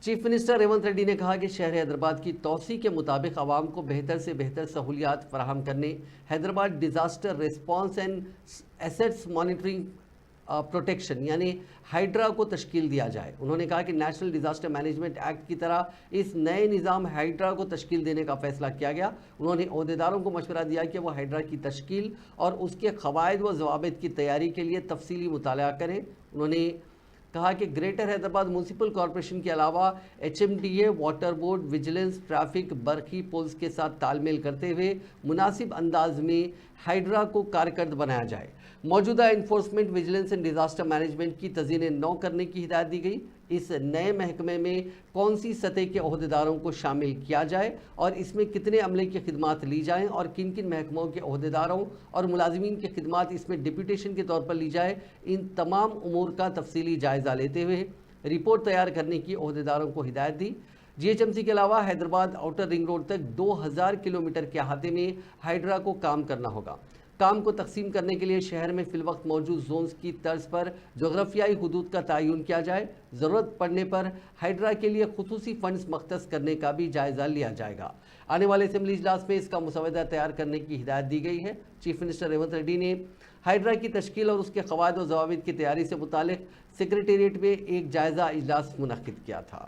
Chief minister Revanth Reddy نے کہا کہ شہر حیدرآباد کی توسیع کے مطابق عوام کو بہتر سے بہتر سہولیات فراہم کرنے Hyderabad disaster response and assets monitoring protection یعنی ہائیڈرا کو تشکیل دیا جائے۔ انہوں نے کہا کہ نیشنل ڈیزاسٹر مینجمنٹ ایکٹ کی طرح اس نئے نظام ہائیڈرا کو تشکیل دینے کا فیصلہ کیا گیا۔ انہوں نے عہدیداروں کو مشورہ دیا کہ وہ ہائیڈرا کی تشکیل اور اس کے قواعد و ضوابط کی تیاری کے لیے تفصیلی مطالعہ کریں۔ انہوں نے کہا کہ گریٹر حیدرآباد میونسپل کارپوریشن کے علاوہ H M D A, water board, vigilance, traffic, برقی پولز کے ساتھ تال میل کرتے ہوئے مناسب انداز میں ہائیڈرا کو کارکرد بنایا جائے۔ موجودہ enforcement, vigilance and disaster management کی تزئین نو کرنے کی ہدایت دی گئی۔ اس نئے محکمے میں کون سی سطح کے عہدیداروں کو شامل کیا جائے اور اس میں کتنے عملے کی خدمات لی جائیں اور کن کن محکموں کے عہدیداروں اور ملازمین کی خدمات اس میں ڈپوٹیشن کے طور پر لی جائے، ان تمام امور کا تفصیلی جائزہ لیتے ہوئے رپورٹ تیار کرنے کی عہدیداروں کو ہدایت دی۔ جی ایچ ایم سی کے علاوہ حیدرآباد آؤٹر رنگ روڈ تک 2000 کلومیٹر کے احاطے میں ہائیڈرا کو کام کرنا ہوگا۔ کام کو تقسیم کرنے کے لیے شہر میں فی الوقت موجود زونز کی طرز پر جغرافیائی حدود کا تعین کیا جائے۔ ضرورت پڑنے پر ہائیڈرا کے لیے خصوصی فنڈز مختص کرنے کا بھی جائزہ لیا جائے گا۔ آنے والے اسمبلی اجلاس میں اس کا مسودہ تیار کرنے کی ہدایت دی گئی ہے۔ چیف منسٹر ریونت ریڈی نے ہائیڈرا کی تشکیل اور اس کے قواعد و ضوابط کی تیاری سے متعلق سیکریٹریٹ میں ایک جائزہ اجلاس منعقد کیا تھا۔